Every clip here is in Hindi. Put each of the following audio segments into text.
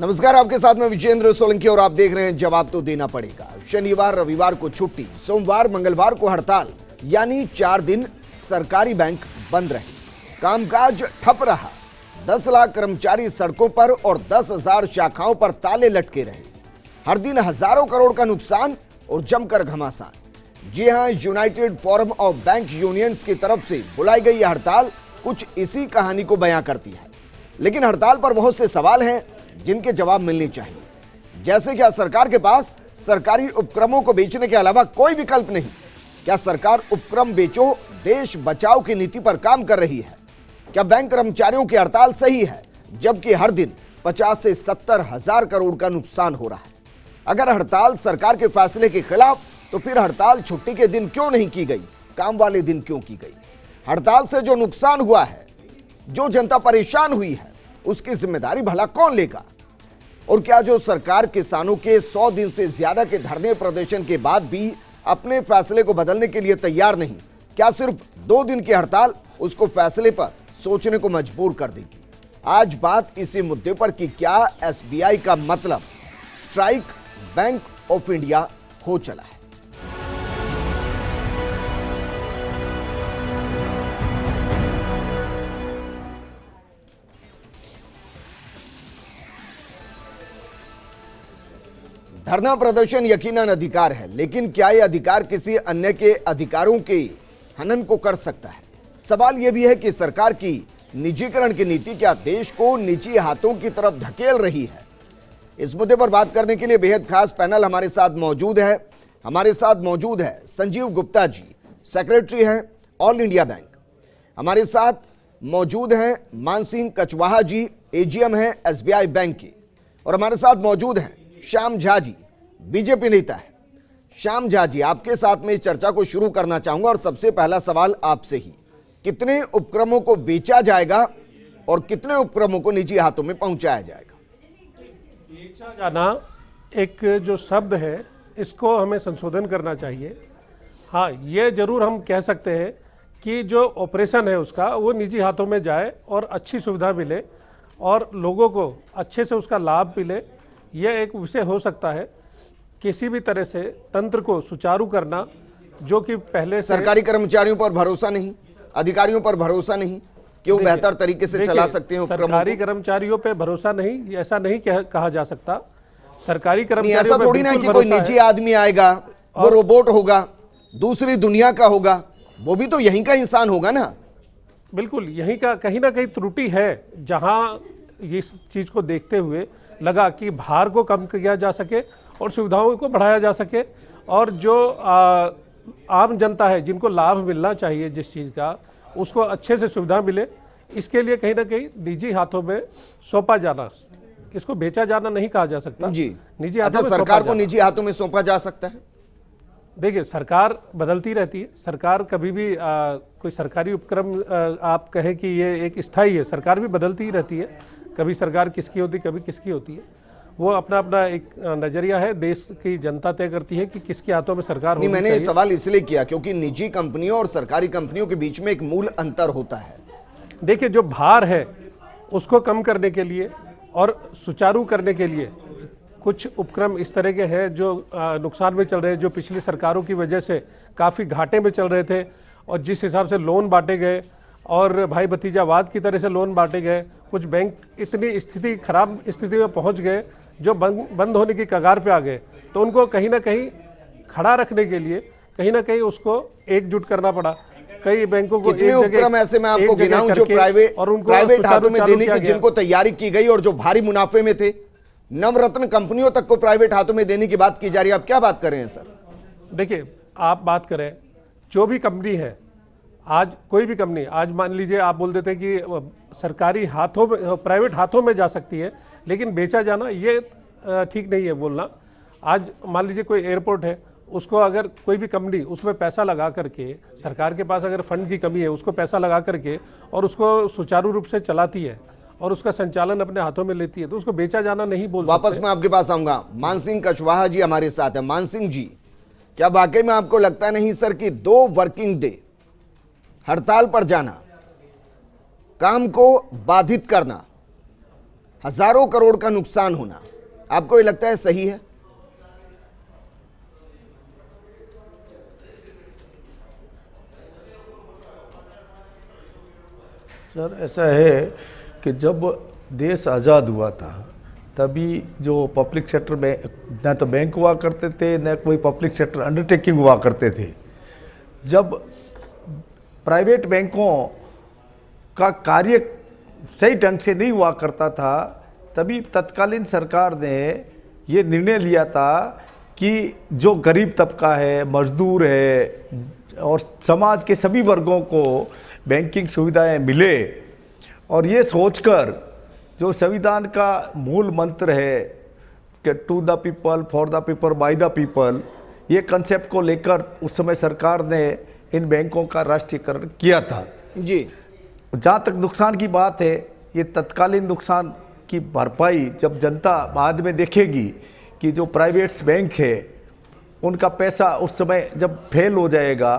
नमस्कार, आपके साथ में विजेंद्र सोलंकी और आप देख रहे हैं जवाब तो देना पड़ेगा। शनिवार रविवार को छुट्टी, सोमवार मंगलवार को हड़ताल, यानी 4 दिन सरकारी बैंक बंद रहे, कामकाज ठप रहा। 10 लाख कर्मचारी सड़कों पर और 10,000 शाखाओं पर ताले लटके रहे। हर दिन हजारों करोड़ का नुकसान और जमकर घमासान। जी हां, United forum of bank unions की तरफ से बुलाई गई यह हड़ताल कुछ इसी कहानी को बयां करती है। लेकिन हड़ताल पर बहुत से सवाल हैं जिनके जवाब मिलने चाहिए। जैसे क्या सरकार के पास सरकारी उपक्रमों को बेचने के अलावा कोई विकल्प नहीं? क्या सरकार उपक्रम बेचो देश बचाओ की नीति पर काम कर रही है? क्या बैंक कर्मचारियों की हड़ताल सही है जबकि हर दिन 50 से 70 हजार करोड़ का नुकसान हो रहा है? अगर हड़ताल सरकार के फैसले के खिलाफ तो फिर हड़ताल छुट्टी के दिन क्यों नहीं की गई, काम वाले दिन क्यों की गई? हड़ताल से जो नुकसान हुआ है, जो जनता परेशान हुई है, उसकी जिम्मेदारी भला कौन लेगा? और क्या जो सरकार किसानों के 100 दिन से ज्यादा के धरने प्रदर्शन के बाद भी अपने फैसले को बदलने के लिए तैयार नहीं, क्या सिर्फ 2 दिन की हड़ताल उसको फैसले पर सोचने को मजबूर कर देगी? आज बात इसी मुद्दे पर कि क्या एसबीआई का मतलब स्ट्राइक बैंक ऑफ इंडिया हो चला है। धरना प्रदर्शन यकीनन अधिकार है, लेकिन क्या यह अधिकार किसी अन्य के अधिकारों के हनन को कर सकता है? सवाल यह भी है कि सरकार की निजीकरण की नीति क्या देश को निजी हाथों की तरफ धकेल रही है? इस मुद्दे पर बात करने के लिए बेहद खास पैनल हमारे साथ मौजूद है। हमारे साथ मौजूद है संजीव गुप्ता जी, सेक्रेटरी हैं ऑल इंडिया बैंक। हमारे साथ मौजूद हैं मानसिंह कचवाहा जी, एजीएम हैं एसबीआई बैंक के। और हमारे साथ मौजूद हैं श्याम झा जी, बीजेपी नेता है। श्याम झा जी, आपके साथ में इस चर्चा को शुरू करना चाहूंगा और सबसे पहला सवाल आपसे ही, कितने उपक्रमों को बेचा जाएगा और कितने उपक्रमों को निजी हाथों में पहुंचाया जाएगा? बेचा जाना एक जो शब्द है, इसको हमें संशोधन करना चाहिए। हाँ, ये जरूर हम कह सकते हैं कि जो ऑपरेशन है उसका वो निजी हाथों में जाए और अच्छी सुविधा मिले और लोगों को अच्छे से उसका लाभ मिले। यह एक विषय हो सकता है। किसी भी तरह से तंत्र को सुचारू करना, जो कि पहले से सरकारी कर्मचारियों पर भरोसा नहीं, अधिकारियों पर भरोसा नहीं कि वो बेहतर तरीके से चला सकते हैं उपक्रमों को। सरकारी कर्मचारियों पे भरोसा नहीं, ऐसा नहीं कहा जा सकता। सरकारी कर्मचारियों ऐसा थोड़ी ना कि कोई निजी आदमी आएगा, वो रोबोट होगा, दूसरी दुनिया का होगा, वो भी तो यहीं का इंसान होगा ना। बिल्कुल, यहीं का कहीं ना कहीं त्रुटि है, जहां इस चीज को देखते हुए लगा कि भार को कम किया जा सके और सुविधाओं को बढ़ाया जा सके और जो आम जनता है जिनको लाभ मिलना चाहिए जिस चीज़ का, उसको अच्छे से सुविधा मिले। इसके लिए कहीं ना कहीं निजी हाथों में सौंपा जाना, इसको बेचा जाना नहीं कहा जा सकता जी। निजी हाथों में सरकार को निजी हाथों में सौंपा जा सकता है। देखिए, सरकार बदलती रहती है। सरकार कभी भी कोई सरकारी उपक्रम आप कहें कि ये एक स्थायी है, सरकार भी बदलती ही रहती है। कभी सरकार किसकी होती, कभी किसकी होती है। वो अपना अपना एक नजरिया है, देश की जनता तय करती है कि किसके हाथों में सरकार होनी चाहिए। मैंने ये सवाल इसलिए किया क्योंकि निजी कंपनियों और सरकारी कंपनियों के बीच में एक मूल अंतर होता है। देखिए, जो भार है उसको कम करने के लिए और सुचारू करने के लिए कुछ उपक्रम इस तरह के हैं जो नुकसान में चल रहे हैं, जो पिछली सरकारों की वजह से काफ़ी घाटे में चल रहे थे। और जिस हिसाब से लोन बांटे गए और भाई भतीजावाद की तरह से लोन बांटे गए, कुछ बैंक इतनी खराब स्थिति में पहुंच गए जो बंद होने की कगार पे आ गए। तो उनको कहीं ना कहीं खड़ा रखने के लिए कहीं ना कहीं उसको एकजुट करना पड़ा। कई बैंकों को एक जगह ऐसे मैं आपको गिनाऊं जो प्राइवेट हाथों में देने की जिनको तैयारी की गई और जो भारी मुनाफे में थे, नवरत्न कंपनियों तक को प्राइवेट हाथों में देने की बात की जा रही है। आप क्या बात कर रहे हैं सर? देखिए, आप बात करें, जो भी कंपनी है आज, कोई भी कंपनी आज मान लीजिए आप बोल देते हैं कि सरकारी हाथों में, प्राइवेट हाथों में जा सकती है, लेकिन बेचा जाना ये ठीक नहीं है बोलना। आज मान लीजिए कोई एयरपोर्ट है, उसको अगर कोई भी कंपनी उसमें पैसा लगा करके, सरकार के पास अगर फंड की कमी है, उसको पैसा लगा करके और उसको सुचारू रूप से चलाती है और उसका संचालन अपने हाथों में लेती है, तो उसको बेचा जाना नहीं बोल सकते। वापस मैं आपके पास आऊंगा। मानसिंह कचवाहा जी हमारे साथ है। मानसिंह जी, क्या वाकई में आपको लगता नहीं सर कि 2 वर्किंग डे हड़ताल पर जाना, काम को बाधित करना, हजारों करोड़ का नुकसान होना, आपको ये लगता है सही है? सर ऐसा है कि जब देश आज़ाद हुआ था तभी जो पब्लिक सेक्टर में ना तो बैंक हुआ करते थे न कोई पब्लिक सेक्टर अंडरटेकिंग हुआ करते थे। जब प्राइवेट बैंकों का कार्य सही ढंग से नहीं हुआ करता था तभी तत्कालीन सरकार ने ये निर्णय लिया था कि जो गरीब तबका है, मजदूर है और समाज के सभी वर्गों को बैंकिंग सुविधाएं मिले। और ये सोचकर जो संविधान का मूल मंत्र है कि to the people, for the people, by the people, ये कंसेप्ट को लेकर उस समय सरकार ने इन बैंकों का राष्ट्रीयकरण किया था। जी, जहाँ तक नुकसान की बात है, ये तत्कालीन नुकसान की भरपाई जब जनता बाद में देखेगी कि जो प्राइवेट्स बैंक है उनका पैसा उस समय जब फेल हो जाएगा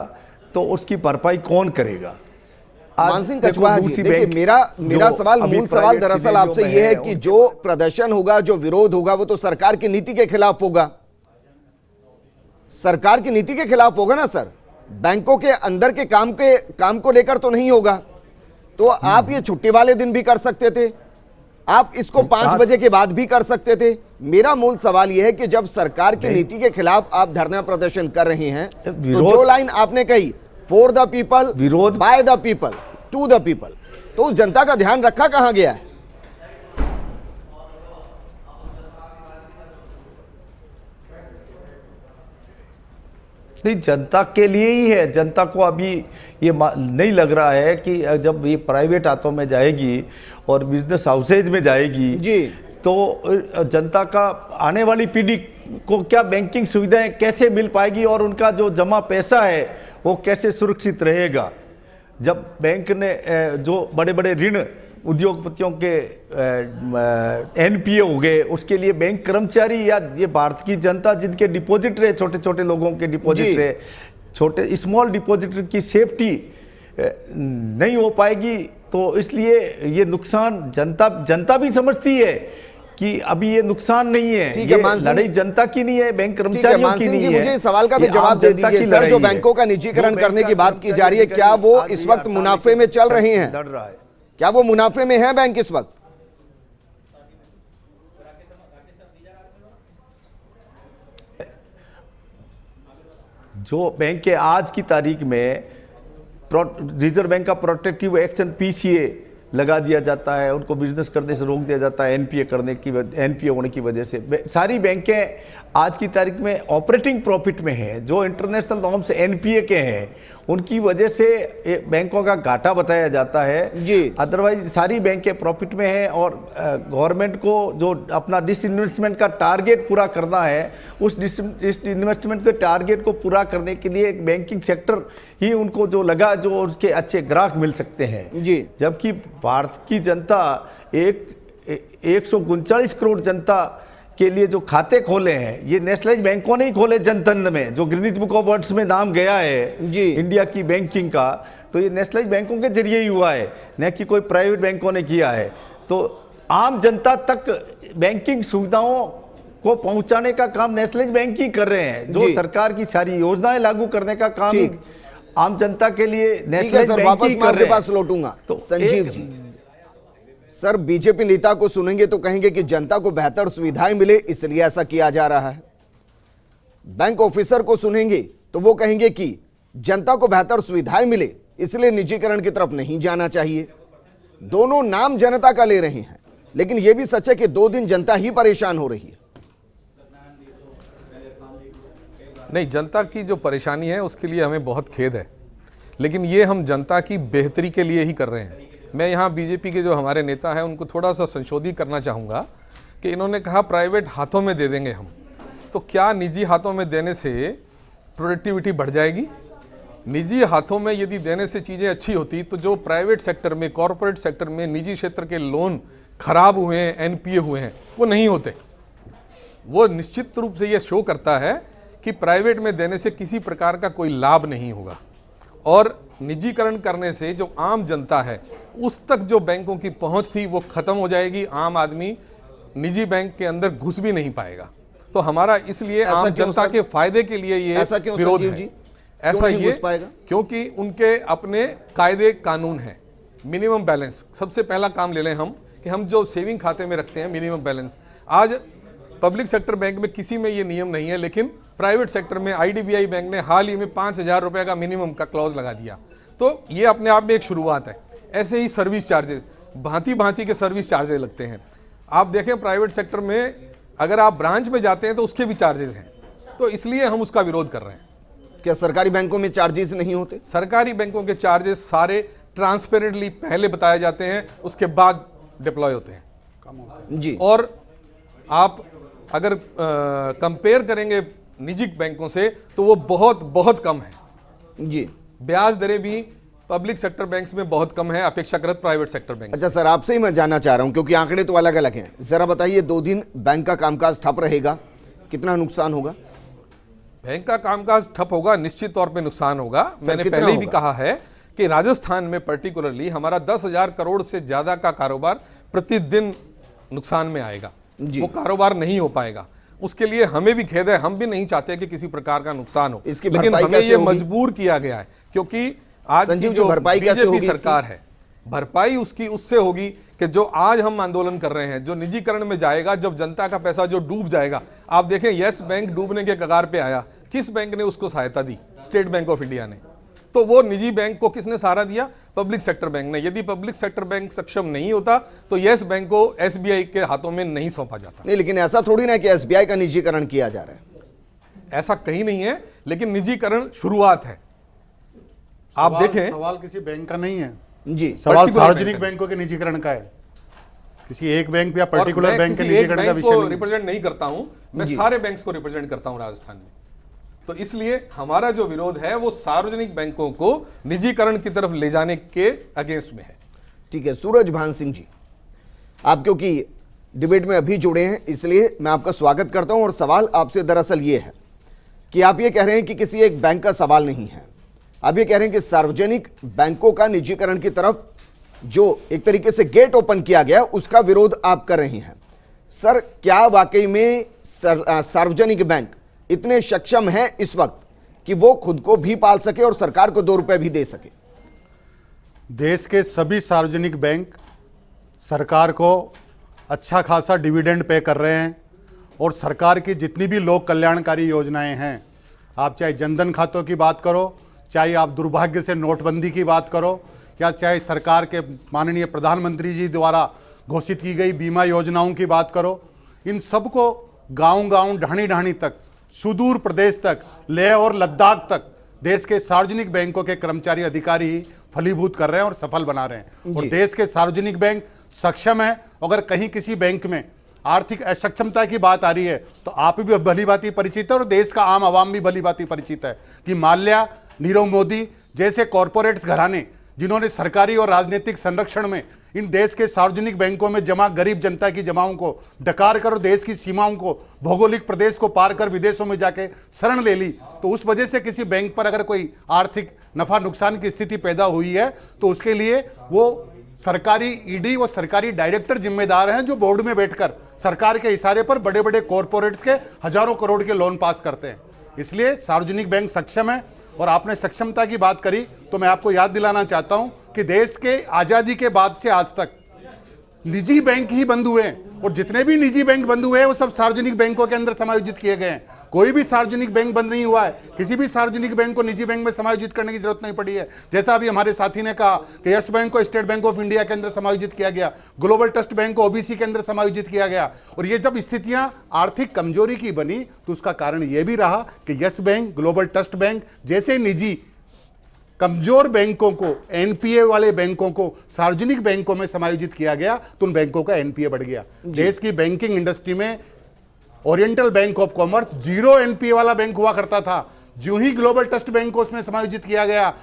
तो उसकी भरपाई कौन करेगा। मान सिंह कछवाहा जी, देखिए मेरा सवाल, मूल सवाल दरअसल आपसे यह है कि जो प्रदर्शन होगा, जो विरोध होगा, वो तो सरकार की नीति के खिलाफ होगा। सरकार की नीति के खिलाफ होगा ना सर, बैंकों के अंदर के काम को लेकर तो नहीं होगा। तो आप ये छुट्टी वाले दिन भी कर सकते थे, आप इसको 5 बजे के बाद भी कर सकते थे। मेरा मूल सवाल यह है कि जब सरकार की नीति के खिलाफ आप धरना प्रदर्शन कर रहे हैं तो जो लाइन आपने कही, फॉर द पीपल, विरोध by the people, to the people, तो जनता का ध्यान रखा कहां गया है? नहीं, जनता के लिए ही है। जनता को अभी ये नहीं लग रहा है कि जब ये प्राइवेट हाथों में जाएगी और बिजनेस हाउसेज में जाएगी जी, तो जनता का आने वाली पीढ़ी को क्या बैंकिंग सुविधाएं कैसे मिल पाएगी और उनका जो जमा पैसा है वो कैसे सुरक्षित रहेगा। जब बैंक ने जो बड़े बड़े ऋण उद्योगपतियों के एनपीए हो गए, उसके लिए बैंक कर्मचारी या ये भारत की जनता जिनके डिपॉजिट रहे, छोटे छोटे लोगों के डिपॉजिट रहे, छोटे स्मॉल डिपॉजिटर की सेफ्टी नहीं हो पाएगी। तो इसलिए ये नुकसान जनता भी समझती है कि अभी ये नुकसान नहीं है, ये लड़ाई जनता की नहीं है, बैंक कर्मचारियों की नहीं है। मुझे इस सवाल का भी जवाब दे दीजिए सर, जो बैंकों का निजीकरण करने की बात की जा रही है, क्या वो इस वक्त मुनाफे में चल रहे हैं? लड़ रहा है, क्या वो मुनाफे में है बैंक इस वक्त? जो बैंक के आज की तारीख में रिजर्व बैंक का प्रोटेक्टिव एक्शन पीसीए लगा दिया जाता है, उनको बिजनेस करने से रोक दिया जाता है एनपीए होने की वजह से। सारी बैंकें आज की तारीख में ऑपरेटिंग प्रॉफिट में हैं, जो इंटरनेशनल नॉर्म्स एनपीए के हैं उनकी वजह से बैंकों का घाटा बताया जाता है जी। अदरवाइज सारी बैंकें प्रॉफिट में हैं और गवर्नमेंट को जो अपना डिसइन्वेस्टमेंट का टारगेट पूरा करना है, उस डिसइन्वेस्टमेंट के टारगेट को पूरा करने के लिए एक बैंकिंग सेक्टर ही उनको जो लगा, जो उसके अच्छे ग्राहक मिल सकते हैं जी। जबकि भारत की जनता 139 करोड़ जनता के लिए जो खाते खोले हैं, ये नेशनलाइज बैंकों ने ही खोले जनधन में, जो ग्रीनिच बुक ऑफ वर्ल्ड्स में नाम गया है जी इंडिया की बैंकिंग का, तो ये नेशनलाइज बैंकों के जरिए ही हुआ है, न कि कोई प्राइवेट बैंकों ने किया है। तो आम जनता तक बैंकिंग सुविधाओं को पहुंचाने का काम नेशनलाइज बैंक ही कर रहे हैं। जो सरकार की सारी योजनाएं लागू करने का काम आम जनता के लिए नेशनलाइज बैंक ही कर रहे हैं। पास लौटूंगा तो संजीव जी, सर बीजेपी नेता को सुनेंगे तो कहेंगे कि जनता को बेहतर सुविधाएं मिले इसलिए ऐसा किया जा रहा है। बैंक ऑफिसर को सुनेंगे तो वो कहेंगे कि जनता को बेहतर सुविधाएं मिले इसलिए निजीकरण की तरफ नहीं जाना चाहिए। दोनों नाम जनता का ले रहे हैं, लेकिन यह भी सच है कि 2 दिन जनता ही परेशान हो रही है। नहीं, जनता की जो परेशानी है उसके लिए हमें बहुत खेद है, लेकिन ये हम जनता की बेहतरी के लिए ही कर रहे हैं। मैं यहाँ बीजेपी के जो हमारे नेता हैं उनको थोड़ा सा संशोधित करना चाहूँगा कि इन्होंने कहा प्राइवेट हाथों में दे देंगे हम, तो क्या निजी हाथों में देने से प्रोडक्टिविटी बढ़ जाएगी? निजी हाथों में यदि देने से चीज़ें अच्छी होती तो जो प्राइवेट सेक्टर में, कॉरपोरेट सेक्टर में निजी क्षेत्र के लोन खराब हुए हैं, एनपीए हुए हैं, वो नहीं होते। वो निश्चित रूप से ये शो करता है कि प्राइवेट में देने से किसी प्रकार का कोई लाभ नहीं होगा। और निजीकरण करने से जो आम जनता है उस तक जो बैंकों की पहुंच थी वो खत्म हो जाएगी। आम आदमी निजी बैंक के अंदर घुस भी नहीं पाएगा। तो हमारा इसलिए आम जनता के फायदे के लिए ये विरोध है। ऐसा ये क्योंकि उनके अपने कायदे कानून हैं। मिनिमम बैलेंस सबसे पहला काम ले लें हम कि हम जो सेविंग खाते में रखते हैं मिनिमम बैलेंस, आज पब्लिक सेक्टर बैंक में किसी में ये नियम नहीं है, लेकिन प्राइवेट सेक्टर में आईडीबीआई बैंक ने हाल ही में 5,000 रुपये का मिनिमम का क्लॉज लगा दिया। तो ये अपने आप में एक शुरुआत है। ऐसे ही सर्विस चार्जेस, भांति भांति के सर्विस चार्जेस लगते हैं। आप देखें प्राइवेट सेक्टर में अगर आप ब्रांच में जाते हैं तो उसके भी चार्जेस हैं। तो इसलिए हम उसका विरोध कर रहे हैं। क्या सरकारी बैंकों में चार्जेस नहीं होते? सरकारी बैंकों के चार्जेस सारे ट्रांसपेरेंटली पहले बताए जाते हैं, उसके बाद डिप्लॉय होते हैं जी। और आप अगर कंपेयर करेंगे निजी बैंकों से तो वो बहुत बहुत कम है जी। ब्याज दरें भी पब्लिक सेक्टर बैंक्स में बहुत कम है अपेक्षाकृत प्राइवेट सेक्टर बैंक। अच्छा सर, आपसे ही मैं जानना चाह रहा हूं क्योंकि आंकड़े तो अलग अलग हैं। जरा बताइए, 2 दिन बैंक का कामकाज ठप रहेगा, कितना नुकसान होगा? बैंक का कामकाज ठप होगा, निश्चित तौर पे नुकसान होगा। मैंने पहले ही भी कहा है कि राजस्थान में पर्टिकुलरली हमारा 10,000 करोड़ से ज्यादा का कारोबार प्रतिदिन नुकसान में आएगा। वो कारोबार नहीं हो पाएगा। उसके लिए हमें भी खेद है, हम भी नहीं चाहते कि किसी प्रकार का नुकसान हो, लेकिन हमें ये मजबूर किया गया है क्योंकि आज की जो बीजेपी सरकार है, भरपाई उसकी उससे होगी कि जो आज हम आंदोलन कर रहे हैं, जो निजीकरण में जाएगा, जब जनता का पैसा जो डूब जाएगा। आप देखें यस बैंक डूबने के कगार पे आया, किस बैंक ने उसको सहायता दी? स्टेट बैंक ऑफ इंडिया ने। तो वो निजी बैंक को किसने सहारा दिया? पब्लिक सेक्टर बैंक ने। यदि पब्लिक सेक्टर बैंक सक्षम नहीं होता तो यस बैंक को एसबीआई के हाथों में नहीं सौंपा जाता। नहीं, लेकिन ऐसा थोड़ी ना कि एसबीआई का निजीकरण किया जा रहा है। ऐसा कहीं नहीं है, लेकिन निजीकरण शुरुआत है। आप देखें, सवाल किसी बैंक का नहीं है जी, सवाल सार्वजनिक बैंकों के निजीकरण का है। किसी एक बैंक या पर्टिकुलर बैंक के निजीकरण का विषय नहीं। रिप्रेजेंट नहीं करता हूं मैं, सारे बैंक्स को रिप्रेजेंट करता हूं राजस्थान में। तो इसलिए हमारा जो विरोध है वो सार्वजनिक बैंकों को निजीकरण की तरफ ले जाने के अगेंस्ट में है। ठीक है, सूरजभान सिंह जी, आप क्योंकि डिबेट में अभी जुड़े हैं इसलिए मैं आपका स्वागत करता हूं। और सवाल आपसे दरअसल ये है कि आप ये कह रहे हैं कि किसी एक बैंक का सवाल नहीं है, आप ये कह रहे हैं कि सार्वजनिक बैंकों का निजीकरण की तरफ जो एक तरीके से गेट ओपन किया गया उसका विरोध आप कर रहे हैं। सर, क्या वाकई में सार्वजनिक बैंक इतने सक्षम हैं इस वक्त कि वो खुद को भी पाल सके और सरकार को 2 रुपए भी दे सके? देश के सभी सार्वजनिक बैंक सरकार को अच्छा खासा डिविडेंड पे कर रहे हैं और सरकार की जितनी भी लोक कल्याणकारी योजनाएं हैं, आप चाहे जनधन खातों की बात करो, चाहे आप दुर्भाग्य से नोटबंदी की बात करो, या चाहे सरकार के माननीय प्रधानमंत्री जी द्वारा घोषित की गई बीमा योजनाओं की बात करो, इन सबको गांव-गांव, ढाणी-ढाणी तक, सुदूर प्रदेश तक, लेह और लद्दाख तक देश के सार्वजनिक बैंकों के कर्मचारी अधिकारी फलीभूत कर रहे हैं और सफल बना रहे हैं। और देश के सार्वजनिक बैंक सक्षम है। अगर कहीं किसी बैंक में आर्थिक असक्षमता की बात आ रही है तो आप भी भली भांति परिचित है और देश का आम आवाम भी भली भांति परिचित है कि माल्या, नीरव मोदी जैसे कॉरपोरेट्स घराने जिन्होंने सरकारी और राजनीतिक संरक्षण में इन देश के सार्वजनिक बैंकों में जमा गरीब जनता की जमाओं को डकार कर और देश की सीमाओं को, भौगोलिक प्रदेश को पार कर विदेशों में जाके शरण ले ली, तो उस वजह से किसी बैंक पर अगर कोई आर्थिक नफा नुकसान की स्थिति पैदा हुई है तो उसके लिए वो सरकारी ईडी और सरकारी डायरेक्टर जिम्मेदार हैं जो बोर्ड में बैठकर सरकार के इशारे पर बड़े बड़े कॉरपोरेट्स के हजारों करोड़ के लोन पास करते हैं। इसलिए सार्वजनिक बैंक सक्षम है। और आपने सक्षमता की बात करी तो मैं आपको याद दिलाना चाहता हूं कि देश के आजादी के बाद से आज तक निजी बैंक ही बंद हुए हैं और जितने भी निजी बैंक बंद हुए हैं वो सब सार्वजनिक बैंकों के अंदर समायोजित किए गए हैं। कोई भी सार्वजनिक बैंक बंद नहीं हुआ है। किसी भी सार्वजनिक बैंक को निजी बैंक में समायोजित करने की जरूरत नहीं पड़ी है। जैसा अभी हमारे साथी ने कहा कि यस बैंक को स्टेट बैंक ऑफ इंडिया के अंदर समायोजित किया गया, ग्लोबल ट्रस्ट बैंक को ओबीसी के अंदर समायोजित किया गया। और ये जब स्थितियां आर्थिक कमजोरी की बनी तो उसका कारण यह भी रहा कि yes bank, global trust bank जैसे निजी कमजोर बैंकों को, एनपीए वाले बैंकों को सार्वजनिक बैंकों में समायोजित किया गया तो उन बैंकों का एनपीए बढ़ गया। देश की बैंकिंग इंडस्ट्री में oriental bank of commerce 0 NPA वाला बैंक हुआ करता था। जो ही ग्लोबल ट्रस्ट बैंक को उसमें समायोजित किया गया,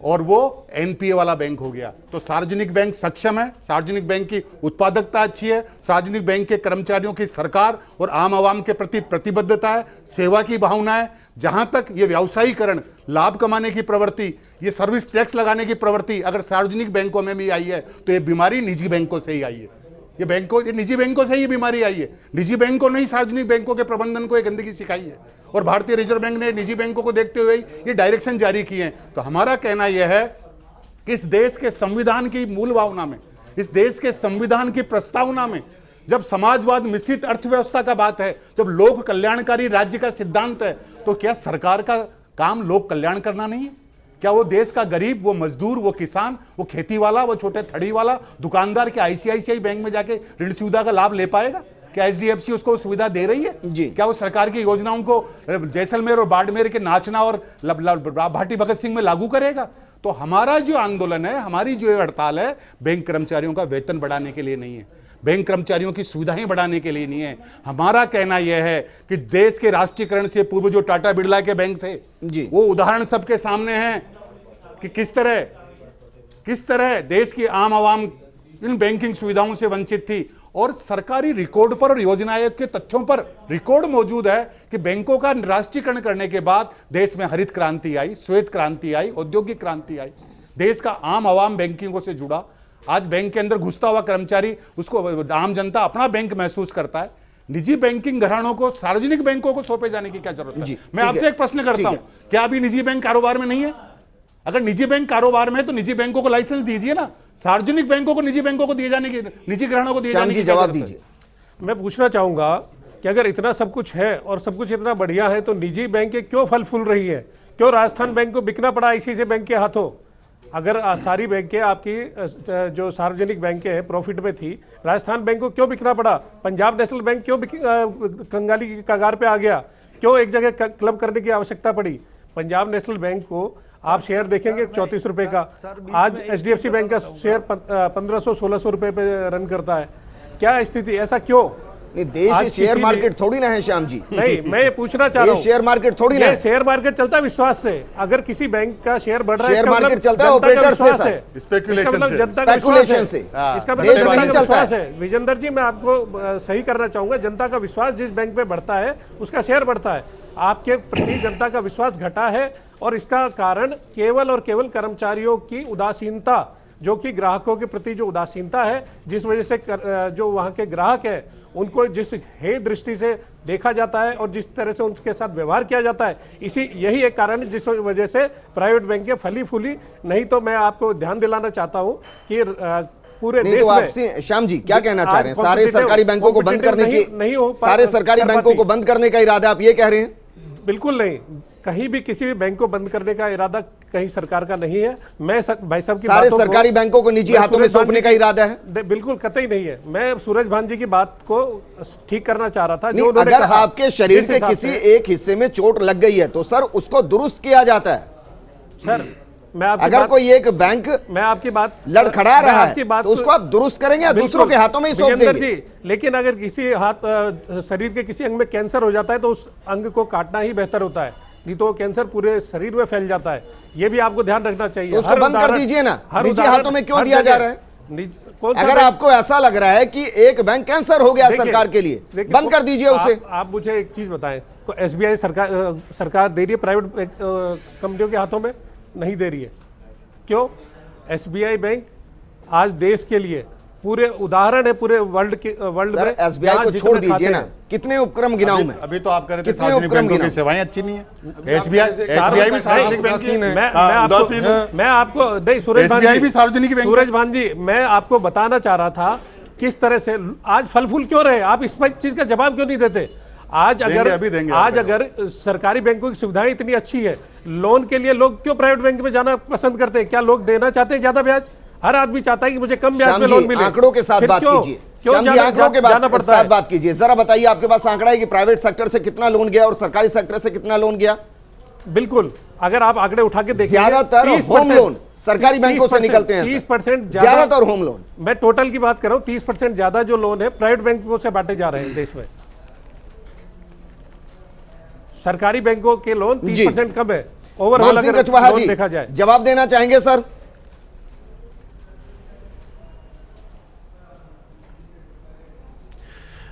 और वो एनपीए वाला बैंक हो गया। तो सार्वजनिक बैंक सक्षम है, सार्वजनिक बैंक की उत्पादकता अच्छी है, सार्वजनिक बैंक के कर्मचारियों की सरकार और आम आवाम के प्रति प्रतिबद्धता है, सेवा की भावना है। जहां तक ये व्यावसायीकरण, लाभ कमाने की प्रवृत्ति, ये सर्विस टैक्स लगाने की प्रवृत्ति अगर सार्वजनिक बैंकों में भी आई है तो ये बीमारी निजी बैंकों से ही आई है। ये निजी बैंकों से ही बीमारी आई है। निजी बैंकों ने ही सार्वजनिक बैंकों के प्रबंधन को ये गंदगी सिखाई है और भारतीय रिजर्व बैंक ने निजी बैंकों को देखते हुए ये डायरेक्शन जारी किए हैं। तो हमारा कहना यह है कि इस देश के संविधान की मूल भावना में, इस देश के संविधान की प्रस्तावना में जब समाजवाद, मिश्रित अर्थव्यवस्था का बात है, जब लोक कल्याणकारी राज्य का सिद्धांत है, तो क्या सरकार का काम लोक कल्याण करना नहीं है? क्या वो देश का गरीब, वो मजदूर, वो किसान, वो खेती वाला, वो छोटे थड़ी वाला दुकानदार के आईसीआईसीआई बैंक में जाके ऋण सुविधा का लाभ ले पाएगा? क्या एचडीएफसी उसको सुविधा दे रही है जी? क्या वो सरकार की योजनाओं को जैसलमेर और बाड़मेर के नाचना और भाटी भगत सिंह में लागू करेगा? तो हमारा जो आंदोलन है, हमारी जो हड़ताल है, बैंक कर्मचारियों का वेतन बढ़ाने के लिए नहीं है, बैंक कर्मचारियों की सुविधाएं बढ़ाने के लिए नहीं है। हमारा कहना यह है कि देश के राष्ट्रीयकरण से पूर्व जो टाटा बिरला के बैंक थे जी, वो उदाहरण सबके सामने है कि किस तरह देश की आम आवाम इन बैंकिंग सुविधाओं से वंचित थी। और सरकारी रिकॉर्ड पर और योजना आयोग के तथ्यों पर रिकॉर्ड मौजूद है कि बैंकों का राष्ट्रीयकरण करने के बाद देश में हरित क्रांति आई, श्वेत क्रांति आई, औद्योगिक क्रांति आई, देश का आम आवाम बैंकिंगों से जुड़ा। आज बैंक के अंदर घुसता हुआ कर्मचारी, उसको आम जनता अपना बैंक महसूस करता है। निजी बैंकिंग घरानों को सार्वजनिक बैंकों को सौंपे जाने की क्या जरूरत है? मैं आपसे एक प्रश्न करता हूं, क्या अभी निजी बैंक कारोबार में नहीं है? अगर निजी बैंक कारोबार में है तो निजी बैंकों को लाइसेंस दीजिए ना, सार्वजनिक बैंकों को निजी बैंकों को दिए जाने की, निजी ग्रहणों को दिए जाने की जवाब दीजिए। मैं पूछना चाहूंगा कि अगर इतना सब कुछ है और सब कुछ इतना बढ़िया है तो निजी बैंकें क्यों फल फूल रही है? क्यों राजस्थान बैंक को बिकना पड़ा आईसीआईसीआई बैंक के हाथों? अगर सारी बैंकें आपकी जो सार्वजनिक बैंकें हैं प्रॉफिट में थी, राजस्थान बैंक को क्यों बिकना पड़ा? पंजाब नेशनल बैंक क्यों कंगाली की कगार पे आ गया? क्यों एक जगह क्लब करने की आवश्यकता पड़ी? पंजाब नेशनल बैंक को आप शेयर देखेंगे 34 रुपए का, आज एचडीएफसी बैंक का शेयर 1500-1600 रुपए पे रन करता है। क्या स्थिति, ऐसा क्यों? नहीं, देश शेयर मार्केट थोड़ी ना है श्याम जी। नहीं, मैं ये पूछना चाह रहा हूँ, शेयर मार्केट थोड़ी ना है। शेयर मार्केट चलता है विश्वास से। अगर किसी बैंक का शेयर बढ़ रहा है, शेयर मार्केट चलता है ऑपरेटर से, स्पेकुलेशन से, जनता का विश्वास है। इसका मतलब जनता का चलता विश्वास है। विजेंद्र जी, मैं आपको सही करना चाहूंगा, जनता का विश्वास जिस बैंक पे बढ़ता है उसका शेयर बढ़ता है। आपके प्रति जनता का विश्वास घटा है और इसका कारण केवल और केवल कर्मचारियों की उदासीनता, जो कि ग्राहकों के प्रति जो उदासीनता है, जिस वजह से जो वहाँ के ग्राहक है उनको जिस हे दृष्टि से देखा जाता है और जिस तरह से उनके साथ व्यवहार किया जाता है, यही एक कारण है जिस वजह से प्राइवेट बैंकें फली फूली। नहीं तो मैं आपको ध्यान दिलाना चाहता हूँ कि पूरे देश में, श्याम जी क्या कहना चाह रहे हैं? सारे सरकारी बैंकों को बंद करने की, सारे सरकारी बैंकों को बंद करने का इरादा आप ये कह रहे हैं? बिल्कुल नहीं, कहीं भी किसी भी बैंक को बंद करने का इरादा कहीं सरकार का नहीं है। मैं भाई साहब की सारे सरकारी बैंकों को निजी हाथों में सौंपने का इरादा है? बिल्कुल कतई नहीं है। मैं सूरज भान जी की बात को ठीक करना चाह रहा था। जो अगर आपके शरीर के किसी एक हिस्से में चोट लग गई है तो सर उसको दुरुस्त किया जाता है। सर मैं आपकी अगर कोई एक बैंक मैं आपकी बात लड़खड़ा रहा है तो उसको आप दुरुस्त करेंगे या दूसरों के हाथों में ही सौंप देंगे? जी, लेकिन अगर किसी शरीर के किसी अंग में कैंसर हो जाता है तो उस अंग को काटना ही बेहतर होता है, नहीं तो कैंसर पूरे शरीर में फैल जाता है। ये भी आपको ध्यान रखना चाहिए। तो उसको बंद कर दीजिए ना, निजी हाथों में क्यों दिया जा रहा है? अगर आपको ऐसा लग रहा है कि एक बैंक कैंसर हो गया सरकार के लिए, बंद कर दीजिए उसे। आप मुझे एक चीज बताएं, एसबीआई सरकार दे रही है प्राइवेट कंपनियों के हाथों में? नहीं दे रही है। क्यों? एसबीआई बैंक आज देश के लिए पूरे उदाहरण है, पूरे वर्ल्ड में। एसबीआई को छोड़ दीजिए ना, कितने उपक्रम गिनाऊं मैं? अभी तो आप कह रहे थे सार्वजनिक बैंकों की सेवाएं अच्छी नहीं है। एसबीआई भी सार्वजनिक बैंक है। मैं आपको नहीं, सूरज भान जी, मैं आपको बताना चाह रहा था किस तरह से आज फल फूल क्यों रहे। आप इस चीज का जवाब क्यों नहीं देते? आज अगर सरकारी बैंकों की सुविधाएं इतनी अच्छी है, लोन के लिए लोग क्यों प्राइवेट बैंक में जाना पसंद करते हैं? क्या लोग देना चाहते हैं ज्यादा ब्याज? हर आदमी चाहता है कि मुझे कम ब्याज में लोन मिले। आंकड़ों के साथ बात कीजिए, आंकड़ों के साथ बात कीजिए। जरा बताइए, आपके पास आंकड़ा है कि प्राइवेट सेक्टर से कितना लोन गया और सरकारी सेक्टर से कितना लोन गया? बिल्कुल, अगर आप आंकड़े उठा के देखिए, ज्यादातर होम लोन सरकारी बैंकों से निकलते हैं। 30% ज्यादातर होम लोन, मैं टोटल की बात कर रहा हूं, 30% ज्यादा जो लोन है प्राइवेट बैंकों से बांटे जा रहे हैं देश में। सरकारी बैंकों के लोन 30% कम है। ओवरऑल मानसिंह अगर कछवाहा लोन जी देखा जाए, जवाब देना चाहेंगे सर?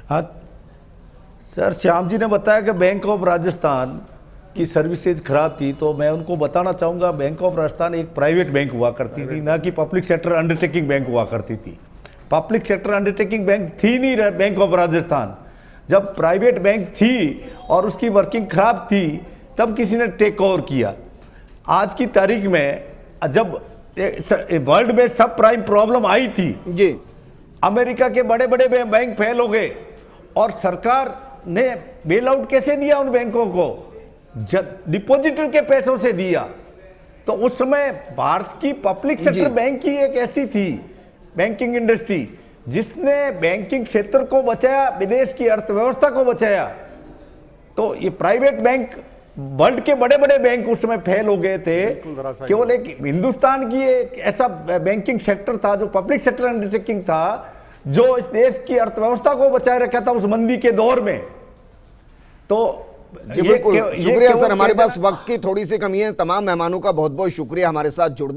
हाँ सर, श्याम जी ने बताया कि बैंक ऑफ राजस्थान की सर्विसेज खराब थी, तो मैं उनको बताना चाहूँगा बैंक ऑफ राजस्थान एक प्राइवेट बैंक हुआ करती थी, ना कि पब्लिक सेक्टर अंडरटेकिंग बैंक हुआ करती थी। पब्लिक सेक्टर अंडरटेकिंग बैंक थी नहीं बैंक ऑफ राजस्थान। जब प्राइवेट बैंक थी और उसकी वर्किंग खराब थी तब किसी ने टेक ओवर किया। आज की तारीख में जब वर्ल्ड में सब प्राइम प्रॉब्लम आई थी जी, अमेरिका के बड़े बड़े बैंक फेल हो गए और सरकार ने बेल आउट कैसे दिया उन बैंकों को? डिपॉजिटर के पैसों से दिया। तो उस समय भारत की पब्लिक सेक्टर बैंक ही एक ऐसी थी बैंकिंग इंडस्ट्री जिसने बैंकिंग क्षेत्र को बचाया, विदेश की अर्थव्यवस्था को बचाया। तो ये प्राइवेट बैंक, वर्ल्ड के बड़े बड़े बैंक उस समय फेल हो गए थे। केवल एक हिंदुस्तान की एक ऐसा बैंकिंग सेक्टर था जो पब्लिक सेक्टर अंडरटेकिंग था, जो इस देश की अर्थव्यवस्था को बचाए रखा था उस मंदी के दौर में। तो जी बिल्कुल, शुक्रिया सर। हमारे पास वक्त की थोड़ी सी कमी है। तमाम मेहमानों का बहुत बहुत शुक्रिया हमारे साथ जुड़ने